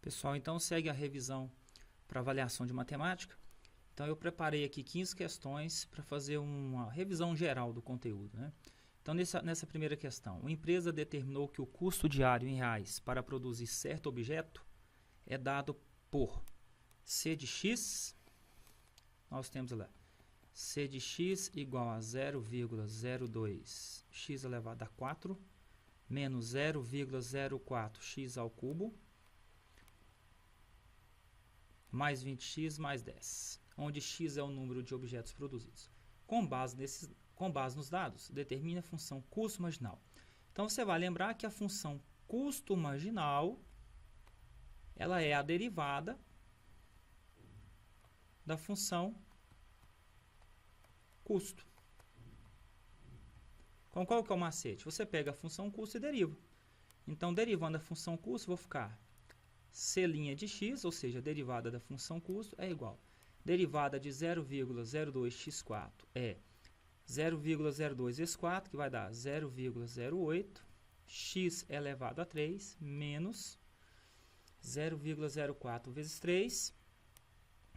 Pessoal, então segue a revisão para avaliação de matemática. Então eu preparei aqui 15 questões para fazer uma revisão geral do conteúdo, né? Então nessa primeira questão, uma empresa determinou que o custo diário em reais para produzir certo objeto é dado por C de x, nós temos lá, C de x igual a 0,02 x elevado a 4 menos 0,04 x ao cubo mais 20x mais 10, onde x é o número de objetos produzidos. Com base nos dados, determine a função custo marginal. Então, você vai lembrar que a função custo marginal ela é a derivada da função custo. Com qual que é o macete? Você pega a função custo e deriva. Então, derivando a função custo, vou ficar C' de x, ou seja, a derivada da função custo, é igual. Derivada de 0,02x4 é 0,02 vezes 4, que vai dar 0,08 x elevado a 3 menos 0,04 vezes 3.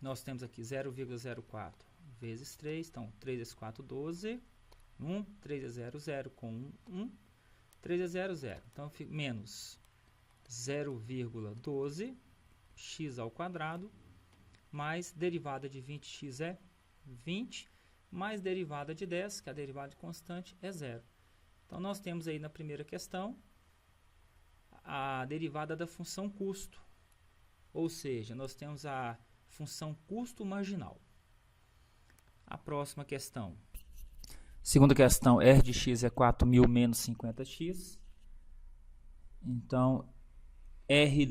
Nós temos aqui 0,04 vezes 3, então 3 vezes 4, 12. 1, 3 é 0, 0 com 1, 3 é 0, 0. Então, menos 0,12 x ao quadrado mais derivada de 20x é 20, mais derivada de 10, que é a derivada de constante, é 0. Então, nós temos aí na primeira questão a derivada da função custo, ou seja, nós temos a função custo marginal. A próxima questão. Segunda questão, R de x é 4.000 menos 50x. Então, R'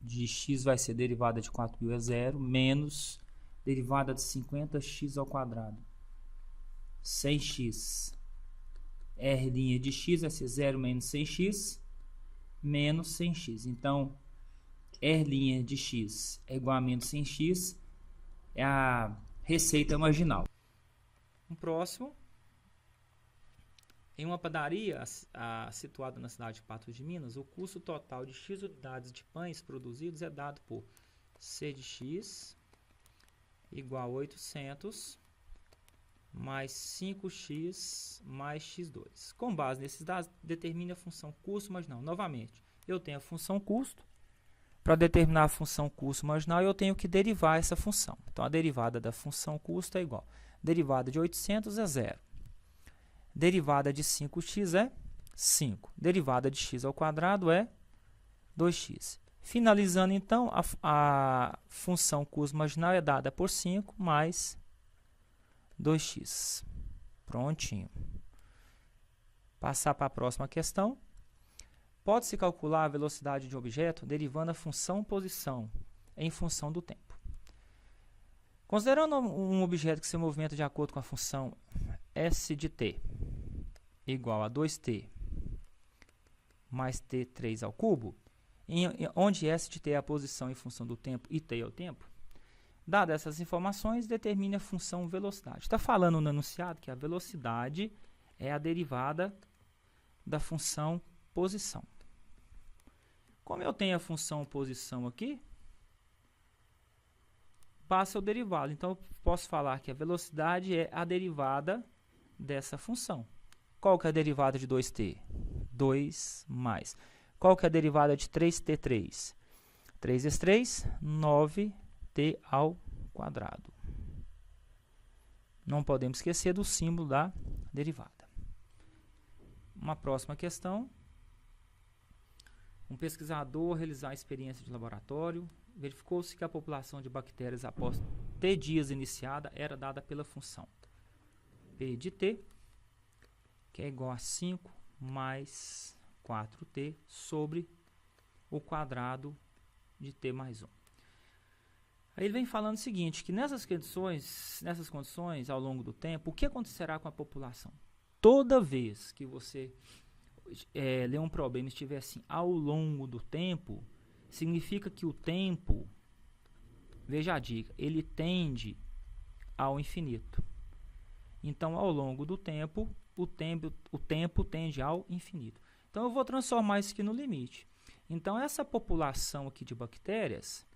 de x vai ser derivada de 4.000 é 0, menos derivada de 50x ao quadrado, 100x. R' de x vai ser 0 menos 100x, menos 100x. Então, R' de x é igual a menos 100x, é a receita marginal. Um próximo. Em uma padaria situada na cidade de Patos de Minas, o custo total de x unidades de pães produzidos é dado por C de x igual a 800 mais 5x mais x2. Com base nesses dados, determine a função custo marginal. Novamente, eu tenho a função custo. Para determinar a função custo marginal, eu tenho que derivar essa função. Então, a derivada da função custo é igual. Derivada de 800 é 0. Derivada de 5x é 5. Derivada de x ao quadrado é 2x. Finalizando, então, a função custo marginal é dada por 5 mais 2x. Prontinho. Passar para a próxima questão. Pode-se calcular a velocidade de um objeto derivando a função posição em função do tempo. Considerando um objeto que se movimenta de acordo com a função S de t igual a 2t mais t3 ao cubo, onde S de t é a posição em função do tempo e t é o tempo, dadas essas informações, determine a função velocidade. Está falando no enunciado que a velocidade é a derivada da função posição. Como eu tenho a função posição aqui, passa o derivado. Então, eu posso falar que a velocidade é a derivada dessa função. Qual que é a derivada de 2t? 2 mais. Qual que é a derivada de 3t3? 3 vezes 3, 9t ao quadrado. Não podemos esquecer do símbolo da derivada. Uma próxima questão. Um pesquisador realizou a experiência de laboratório. Verificou-se que a população de bactérias após t dias iniciada era dada pela função P de t, que é igual a 5 mais 4t sobre o quadrado de t mais 1. Aí ele vem falando o seguinte, que nessas condições, ao longo do tempo, o que acontecerá com a população? Toda vez que você ler um problema e estiver assim, ao longo do tempo, significa que o tempo, veja a dica, ele tende ao infinito. Então, ao longo do tempo, o tempo tende ao infinito. Então, eu vou transformar isso aqui no limite. Então, essa população aqui de bactérias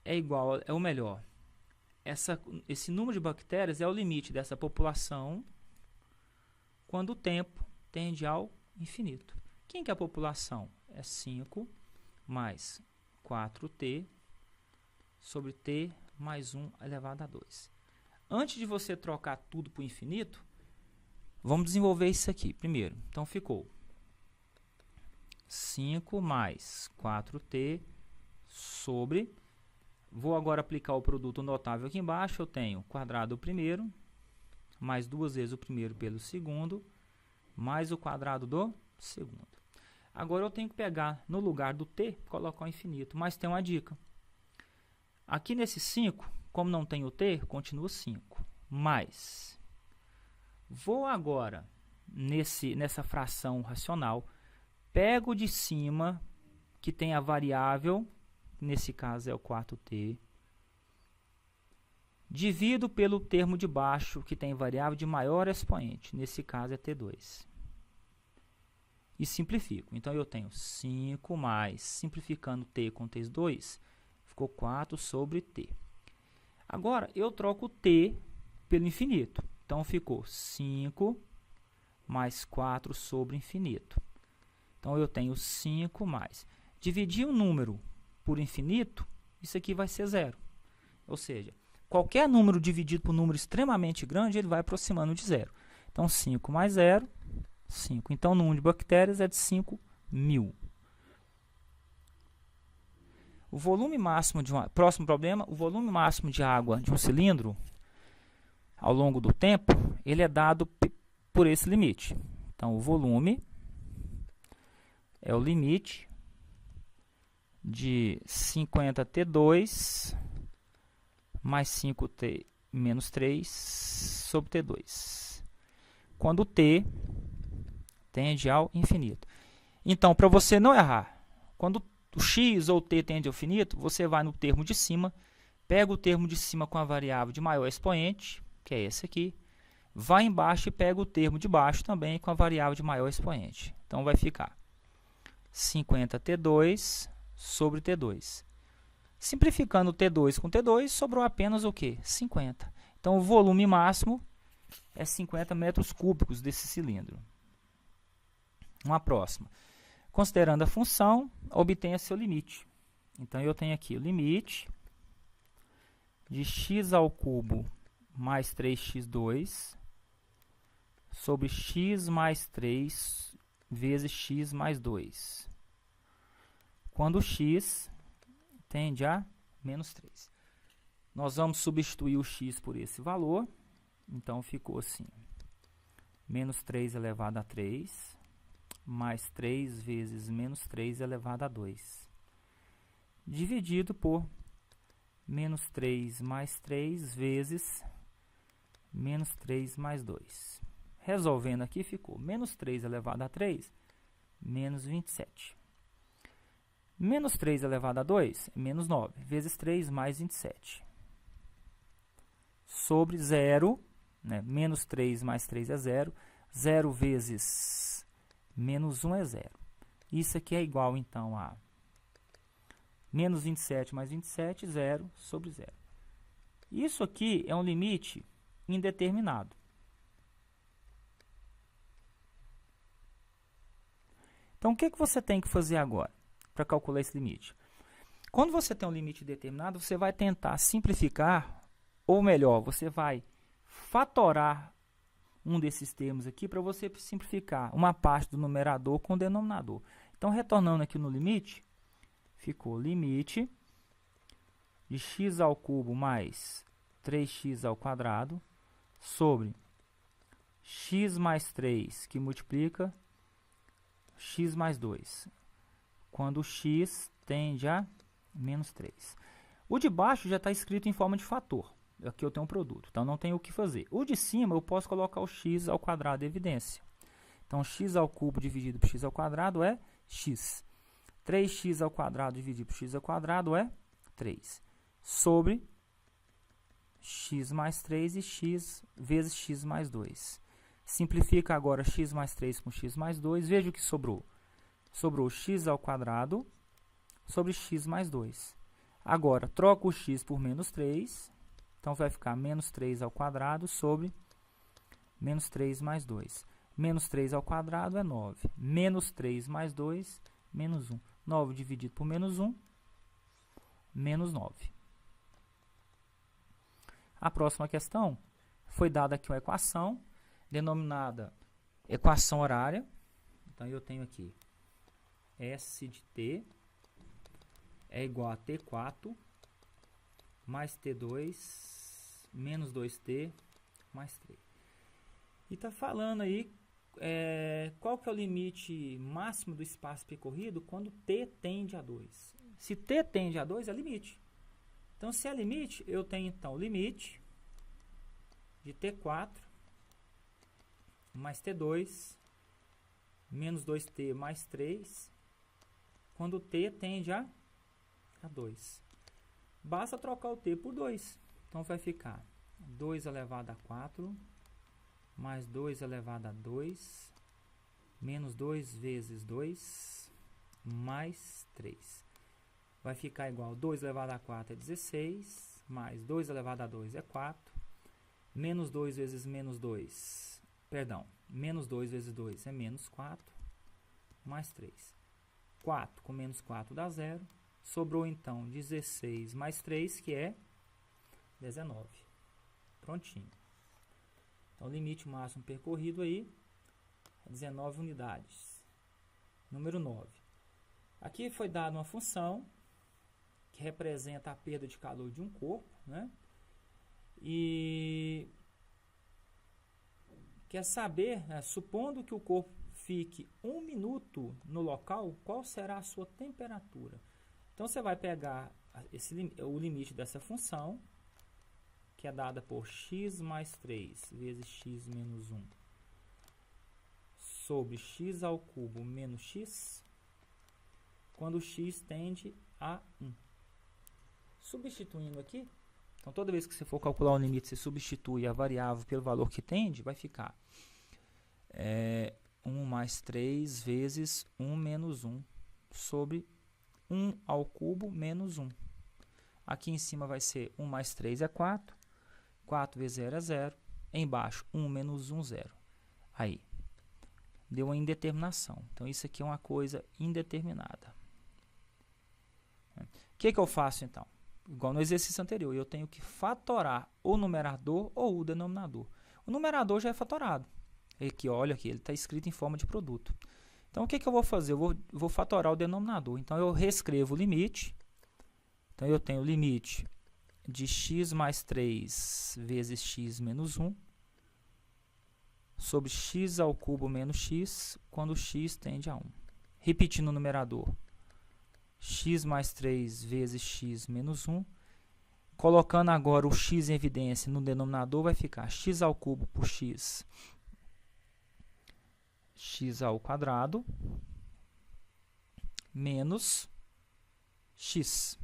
é igual, ou melhor, esse número de bactérias é o limite dessa população quando o tempo tende ao infinito. Quem que é a população? É 5 mais 4t sobre t mais 1 elevado a 2. Antes de você trocar tudo para o infinito, vamos desenvolver isso aqui primeiro. Então, ficou 5 mais 4t sobre... Vou agora aplicar o produto notável aqui embaixo. Eu tenho quadrado do primeiro, mais 2 vezes o primeiro pelo segundo, mais o quadrado do segundo. Agora eu tenho que pegar, no lugar do t, colocar o infinito. Mas tem uma dica. Aqui nesse 5, como não tem o t, continua 5. Mas, vou agora, nessa fração racional, pego de cima, que tem a variável, nesse caso é o 4t, divido pelo termo de baixo, que tem variável de maior expoente, nesse caso é t2. E simplifico. Então, eu tenho 5 mais, simplificando t com t2, ficou 4 sobre t. Agora, eu troco t pelo infinito. Então, ficou 5 mais 4 sobre infinito. Então, eu tenho 5 mais. Dividir um número por infinito, isso aqui vai ser 0. Ou seja, qualquer número dividido por um número extremamente grande, ele vai aproximando de 0. Então, 5 mais 0, 5. Então, o número de bactérias é de 5.000. O volume máximo de próximo problema, o volume máximo de água de um cilindro, ao longo do tempo, ele é dado por esse limite. Então, o volume é o limite de 50T2 mais 5T menos 3 sobre T2, quando T tende ao infinito. Então, para você não errar, quando o x ou t tende ao infinito, você vai no termo de cima, pega o termo de cima com a variável de maior expoente, que é esse aqui, vai embaixo e pega o termo de baixo também com a variável de maior expoente. Então, vai ficar 50T2 sobre T2. Simplificando T2 com T2, sobrou apenas o quê? 50. Então, o volume máximo é 50 metros cúbicos desse cilindro. Uma próxima. Considerando a função, obtenha seu limite. Então, eu tenho aqui o limite de x ao cubo mais 3x2 sobre x mais 3 vezes x mais 2. Quando x tende a menos 3. Nós vamos substituir o x por esse valor. Então, ficou assim. Menos 3 elevado a 3, mais 3 vezes menos 3 elevado a 2. Dividido por menos 3 mais 3 vezes menos 3 mais 2. Resolvendo aqui, ficou menos 3 elevado a 3, menos 27. Menos 3 elevado a 2, menos 9, vezes 3 mais 27. Sobre 0, né? Menos 3 mais 3 é 0. 0 vezes menos 1 é 0. Isso aqui é igual, então, a menos 27 mais 27, 0 sobre 0. Isso aqui é um limite indeterminado. Então, o que você tem que fazer agora para calcular esse limite? Quando você tem um limite determinado, você vai tentar simplificar, ou melhor, você vai fatorar um desses termos aqui para você simplificar uma parte do numerador com o denominador. Então, retornando aqui no limite, ficou limite de x ao cubo mais 3x ao quadrado sobre x mais 3, que multiplica x mais 2, quando x tende a menos 3. O de baixo já está escrito em forma de fator. Aqui eu tenho um produto, então não tenho o que fazer. O de cima eu posso colocar o x ao quadrado de evidência. Então, x ao cubo dividido por x ao quadrado é x. 3x ao quadrado dividido por x ao quadrado é 3. Sobre x mais 3 e x vezes x mais 2. Simplifica agora x mais 3 com x mais 2. Veja o que sobrou. Sobrou x ao quadrado sobre x mais 2. Agora, troca o x por menos 3. Então, vai ficar menos 3 ao quadrado sobre menos 3 mais 2. Menos 3 ao quadrado é 9. Menos 3 mais 2, menos 1. 9 dividido por menos 1, menos 9. A próxima questão foi dada aqui uma equação, denominada equação horária. Então, eu tenho aqui S de t é igual a T4 mais T2 menos 2T mais 3. E está falando aí qual que é o limite máximo do espaço percorrido quando T tende a 2. Se T tende a 2, é limite. Então, se é limite, eu tenho então o limite de T4 mais T2 menos 2T mais 3 quando T tende a 2. Basta trocar o T por 2. Então, vai ficar 2 elevado a 4 mais 2 elevado a 2 menos 2 vezes 2 mais 3. Vai ficar igual 2 elevado a 4 é 16, mais 2 elevado a 2 é 4, menos 2 vezes menos 2, perdão, menos 2 vezes 2 é menos 4, mais 3. 4 com menos 4 dá 0. Sobrou, então, 16 mais 3, que é 19. Prontinho. Então, o limite máximo percorrido aí é 19 unidades. Número 9. Aqui foi dada uma função que representa a perda de calor de um corpo, né? E quer saber, supondo que o corpo fique 1 minuto no local, qual será a sua temperatura? Então, você vai pegar o limite dessa função, que é dada por x mais 3 vezes x menos 1, sobre x ao cubo menos x, quando x tende a 1. Substituindo aqui, então toda vez que você for calcular um limite, você substitui a variável pelo valor que tende, vai ficar 1 mais 3 vezes 1 menos 1, sobre 1 ao cubo menos 1. Aqui em cima vai ser 1 mais 3 é 4. 4 vezes 0 é 0. Embaixo, 1 menos 1, 0. Aí, deu uma indeterminação. Então, isso aqui é uma coisa indeterminada. O que eu faço, então? Igual no exercício anterior, eu tenho que fatorar o numerador ou o denominador. O numerador já é fatorado. Aqui, olha aqui, ele está escrito em forma de produto. Então, o que eu vou fazer? Eu vou fatorar o denominador. Então, eu reescrevo o limite. Então, eu tenho o limite de x mais 3 vezes x menos 1 sobre x ao cubo menos x, quando x tende a 1. Repetindo o numerador, x mais 3 vezes x menos 1. Colocando agora o x em evidência no denominador, vai ficar x ao cubo por x ao quadrado menos x.